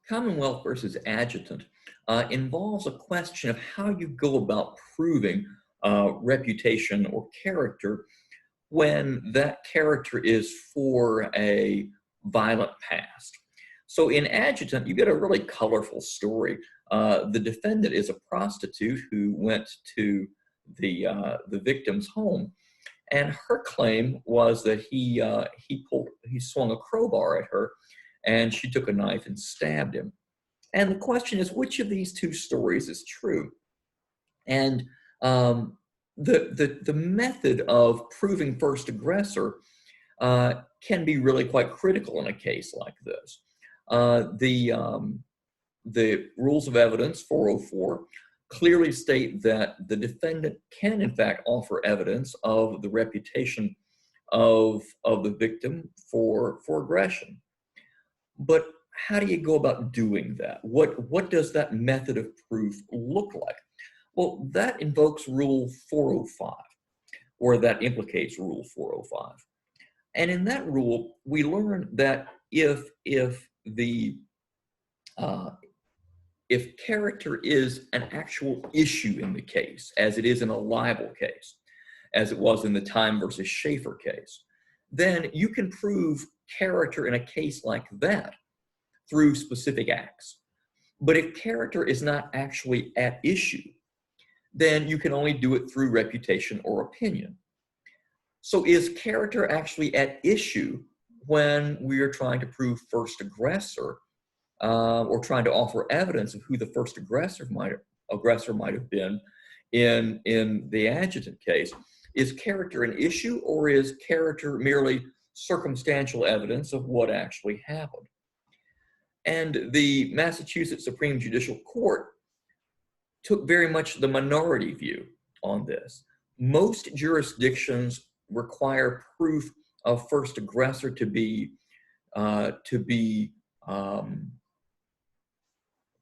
Commonwealth versus Adjutant involves a question of how you go about proving reputation or character when that character is for a violent past. So in Adjutant, you get a really colorful story. The defendant is a prostitute who went to the victim's home, and her claim was that he swung a crowbar at her, and she took a knife and stabbed him. And the question is, which of these two stories is true? And the method of proving first aggressor can be really quite critical in a case like this. The rules of evidence 404 clearly state that the defendant can in fact offer evidence of the reputation of the victim for aggression. But how do you go about doing that? What does that method of proof look like? Well, that invokes Rule 405, or that implicates Rule 405. And in that rule, we learn that if character is an actual issue in the case, as it is in a libel case, as it was in the Time versus Schaefer case, then you can prove character in a case like that through specific acts. But if character is not actually at issue, then you can only do it through reputation or opinion. So is character actually at issue when we are trying to prove first aggressor, or trying to offer evidence of who the first aggressor might have been in the Adjutant case? Is character an issue, or is character merely circumstantial evidence of what actually happened? And the Massachusetts Supreme Judicial Court took very much the minority view on this. Most jurisdictions require proof of first aggressor to be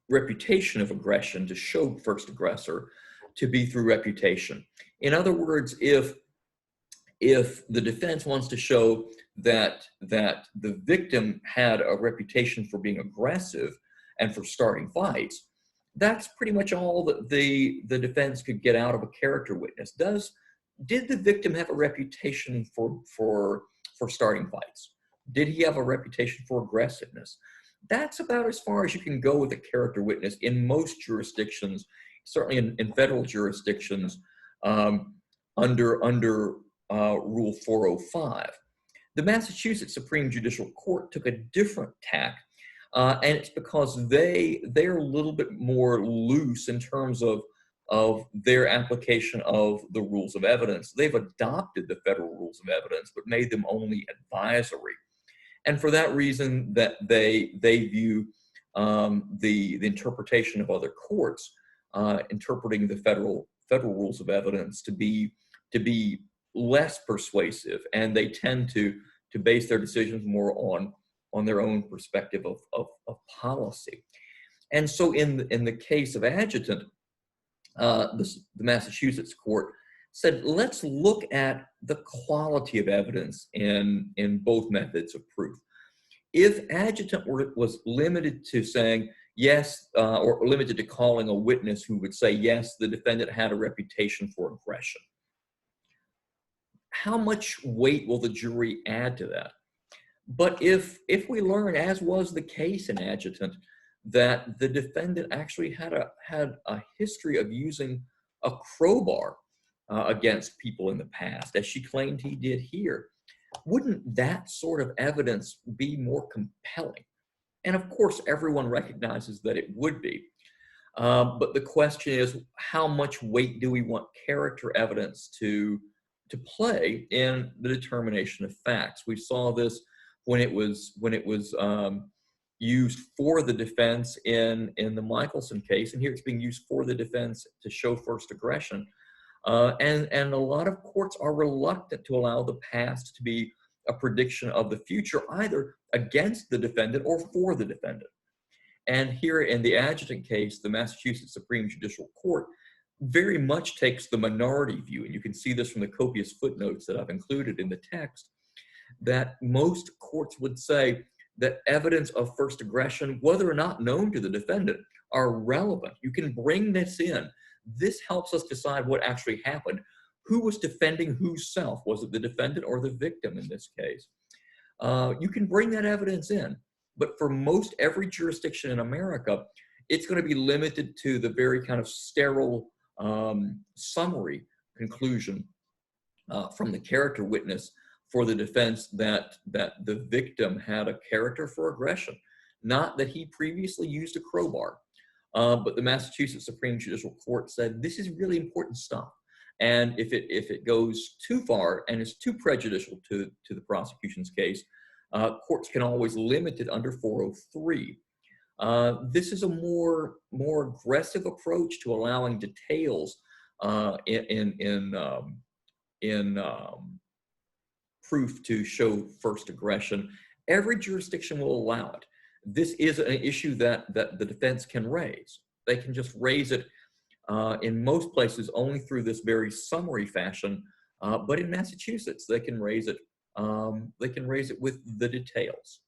reputation of aggression, to show first aggressor, to be through reputation. In other words, if the defense wants to show that the victim had a reputation for being aggressive and for starting fights, that's pretty much all that the defense could get out of a character witness. Did the victim have a reputation for starting fights? Did he have a reputation for aggressiveness? That's about as far as you can go with a character witness in most jurisdictions, certainly in federal jurisdictions, under Rule 405. The Massachusetts Supreme Judicial Court took a different tack, and it's because they're a little bit more loose in terms of their application of the rules of evidence. They've adopted the federal rules of evidence, but made them only advisory. And for that reason, that they view the interpretation of other courts interpreting the federal rules of evidence to be less persuasive, and they tend to base their decisions more on their own perspective of policy. And so in the case of Adjutant, the Massachusetts court said, let's look at the quality of evidence in both methods of proof. If Adjutant was limited to saying yes, or limited to calling a witness who would say, yes, the defendant had a reputation for aggression, how much weight will the jury add to that? But if we learn, as was the case in Adjutant, that the defendant actually had a history of using a crowbar against people in the past, as she claimed he did here, wouldn't that sort of evidence be more compelling? And of course, everyone recognizes that it would be. But the question is, how much weight do we want character evidence to play in the determination of facts? We saw this when it was used for the defense in the Michelson case, and here it's being used for the defense to show first aggression. And a lot of courts are reluctant to allow the past to be a prediction of the future, either against the defendant or for the defendant. And here in the Adjutant case, the Massachusetts Supreme Judicial Court very much takes the minority view, and you can see this from the copious footnotes that I've included in the text, that most courts would say that evidence of first aggression, whether or not known to the defendant, are relevant. You can bring this in. This helps us decide what actually happened. Who was defending whose self? Was it the defendant or the victim in this case? You can bring that evidence in, but for most every jurisdiction in America, it's going to be limited to the very kind of sterile summary conclusion from the character witness for the defense that the victim had a character for aggression, not that he previously used a crowbar. But the Massachusetts Supreme Judicial Court said this is really important stuff. And if it goes too far and is too prejudicial to the prosecution's case, courts can always limit it under 403. This is a more aggressive approach to allowing details in proof to show first aggression. Every jurisdiction will allow it. This is an issue that the defense can raise. They can just raise it in most places only through this very summary fashion, but in Massachusetts they can raise it. They can raise it with the details.